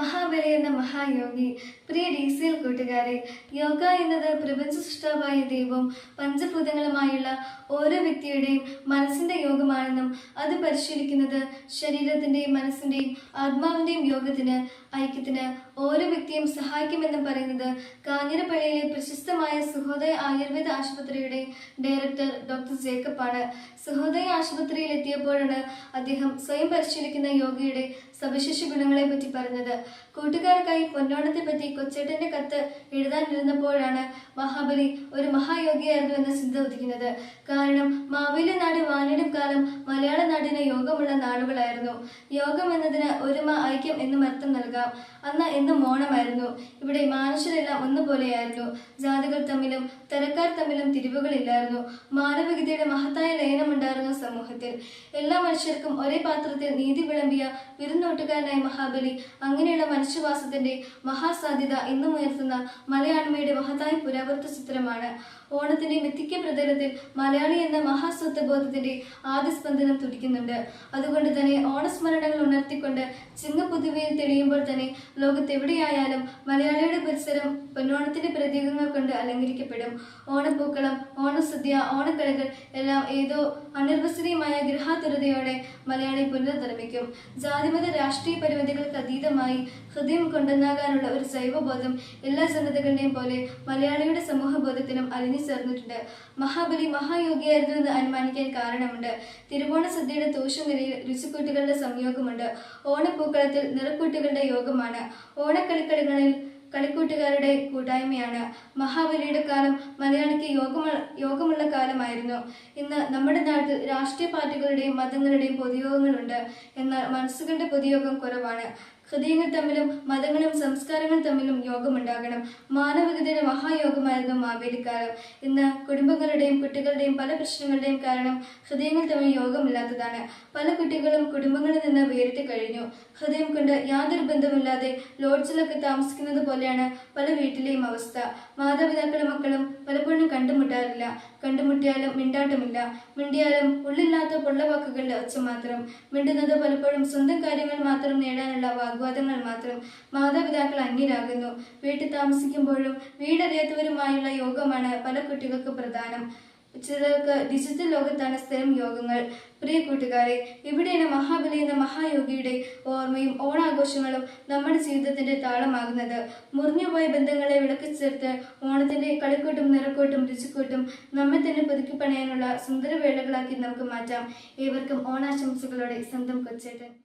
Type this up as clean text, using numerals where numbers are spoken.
മഹാബലി എന്ന മഹായോഗി. പ്രിയ DCL കൂട്ടുകാരെ, യോഗ എന്നത് പ്രപഞ്ച സൃഷ്ടാവായ ദൈവവും പഞ്ചഭൂതങ്ങളുമായുള്ള ഓരോ വ്യക്തിയുടെയും മനസ്സിന്റെ യോഗമാണെന്നും അത് പരിശീലിക്കുന്നത് ശരീരത്തിന്റെയും മനസ്സിന്റെയും ആത്മാവിന്റെയും യോഗത്തിന് ഐക്യത്തിന് ഓരോ വ്യക്തിയും സഹായിക്കുമെന്നും പറയുന്നത് കാഞ്ഞിരപ്പള്ളിയിലെ പ്രശസ്തമായ സുഹോദയ ആയുർവേദ ആശുപത്രിയുടെ ഡയറക്ടർ ഡോക്ടർ ജേക്കബ് ആണ്. സുഹോദയ ആശുപത്രിയിൽ എത്തിയപ്പോഴാണ് അദ്ദേഹം സ്വയം പരിശീലിക്കുന്ന യോഗയുടെ സവിശേഷ ഗുണങ്ങളെ പറ്റി പറഞ്ഞത്. കൂട്ടുകാർക്കായി പൊന്നോണത്തെ പറ്റി കൊച്ചേട്ടന്റെ കത്ത് എഴുതാനിരുന്നപ്പോഴാണ് മഹാബലി ഒരു മഹായോഗിയായിരുന്നു എന്ന ചിന്ത ഉദിക്കുന്നത്. കാരണം മാവേലി നാട് വാണിടും കാലം മലയാള നാടിന് യോഗമുള്ള നാടുകളായിരുന്നു. യോഗം എന്നതിന് ഒരുമ, ഐക്യം എന്നും അർത്ഥം നൽകാം. അന്ന് എന്നും ഓണമായിരുന്നു. ഇവിടെ മനുഷ്യരെല്ലാം ഒന്നുപോലെയായിരുന്നു. ജാതികൾ തമ്മിലും തരക്കാർ തമ്മിലും തിരിവുകളില്ലായിരുന്നു. മാനവികതയുടെ മഹത്തായ ലയനമുണ്ടായിരുന്നു സമൂഹത്തിൽ. എല്ലാ മനുഷ്യർക്കും ഒരേ പാത്രത്തിൽ നീതി വിളമ്പിയ വിരുന്നോട്ടുകാരനായ മഹാബലി അങ്ങനെയുള്ള മനുഷ്യവാസത്തിന്റെ മഹാസാധ്യത ഇന്നും ഉയർത്തുന്ന മലയാളിയുടെ മഹത്തായ പുരാവൃത്ത ചിത്രമാണ്. ഓണത്തിന്റെ മിഥിക്ക പ്രതലത്തിൽ മലയാളി എന്ന മഹാസ്വത്വബോധത്തിന്റെ ആദ്യസ്പന്ദനം തുടിക്കുന്നുണ്ട്. അതുകൊണ്ട് തന്നെ ഓണസ്മരണകൾ ഉണർത്തിക്കൊണ്ട് ചിങ്ങപ്പുതുവയിൽ തെളിയുമ്പോൾ തന്നെ ലോകത്തെവിടെയായാലും മലയാളിയുടെ പരിസരം പൊന്നോണത്തിന്റെ പ്രതീകങ്ങൾ കൊണ്ട് അലങ്കരിക്കപ്പെടും. ഓണപ്പൂക്കളം, ഓണസദ്യ, ഓണക്കളികൾ എല്ലാം ഏതോ അനിർവസനീയമായ ഗൃഹാതുരതയോടെ മലയാളി പുനർനിർമ്മിക്കും. ജാതിമത രാഷ്ട്രീയ പരിമിതികൾക്ക് അതീതമായി ഹൃദയം കൊണ്ടുവന്നാകാനുള്ള ഒരു ജൈവബോധം എല്ലാ ജനതകളുടെയും പോലെ മലയാളിയുടെ സമൂഹബോധത്തിനും അലിഞ്ഞു ചേർന്നിട്ടുണ്ട്. മഹാബലി മഹായോഗിയായിരുന്നു എന്ന് അനുമാനിക്കാൻ കാരണമുണ്ട്. തിരുവോണ സദ്യയുടെ തൂശനിരയിൽ രുചിക്കൂട്ടുകളുടെ സംയോഗമുണ്ട്. ഓണപ്പൂക്കളത്തിൽ നിറക്കൂട്ടുകളുടെ യോഗമാണ്. ഓണക്കളിക്കളികളിൽ കളിക്കൂട്ടുകാരുടെ കൂട്ടായ്മയാണ്. മഹാബലിയുടെ കാലം മലയാളിക്ക് യോഗമുള്ള കാലമായിരുന്നു. ഇന്ന് നമ്മുടെ നാട്ടിൽ രാഷ്ട്രീയ പാർട്ടികളുടെയും മതങ്ങളുടെയും പൊതുയോഗങ്ങളുണ്ട്. എന്നാൽ മനസ്സുകളുടെ പൊതുയോഗം കുറവാണ്. ഹൃദയങ്ങൾ തമ്മിലും മതങ്ങളും സംസ്കാരങ്ങളും തമ്മിലും യോഗമുണ്ടാകണം. മാനവികതയുടെ മഹായോഗമായിരുന്നു മാവേലിക്കാലം. ഇന്ന് കുടുംബങ്ങളുടെയും കുട്ടികളുടെയും പല പ്രശ്നങ്ങളുടെയും കാരണം ഹൃദയങ്ങൾ തമ്മിൽ യോഗമില്ലാത്തതാണ്. പല കുട്ടികളും കുടുംബങ്ങളിൽ നിന്ന് വേറിട്ട് കഴിഞ്ഞു. ഹൃദയം കൊണ്ട് യാതൊരു ബന്ധമില്ലാതെ ലോഡ്ജിലൊക്കെ താമസിക്കുന്നത് പോലെയാണ് പല വീട്ടിലെയും അവസ്ഥ. മാതാപിതാക്കളും മക്കളും പലപ്പോഴും കണ്ടുമുട്ടാറില്ല. കണ്ടുമുട്ടിയാലും മിണ്ടാട്ടമില്ല. മിണ്ടിയാലും ഉള്ളില്ലാത്ത പൊള്ളവാക്കുകളുടെ ഒച്ച മാത്രം. മിണ്ടുന്നത് പലപ്പോഴും സ്വന്തം കാര്യങ്ങൾ മാത്രം നേടാനുള്ള വാഗ്വാദങ്ങൾ മാത്രം. മാതാപിതാക്കൾ അന്യരാകുന്നു. വീട്ടിൽ താമസിക്കുമ്പോഴും വീടറിയാത്തവരുമായുള്ള യോഗമാണ് പല കുട്ടികൾക്ക് പ്രധാനം. ചിലർക്ക് ഡിജിറ്റൽ ലോകത്താണ് സ്ഥിരം യോഗങ്ങൾ. പ്രിയ കൂട്ടുകാരെ, ഇവിടെയാണ് മഹാബലി എന്ന മഹായോഗിയുടെ ഓർമ്മയും ഓണാഘോഷങ്ങളും നമ്മുടെ ജീവിതത്തിന്റെ താളമാകുന്നത്. മുറിഞ്ഞുപോയ ബന്ധങ്ങളെ വിളക്കിച്ചേർത്ത് ഓണത്തിന്റെ കളിക്കൂട്ടും നിറക്കൂട്ടും രുചിക്കൂട്ടും നമ്മെ തന്നെ പുതുക്കി പണിയാനുള്ള സുന്ദര വേളകളാക്കി നമുക്ക് മാറ്റാം. ഏവർക്കും ഓണാശംസകളോടെ സ്വന്തം കൊച്ചേട്ടൻ.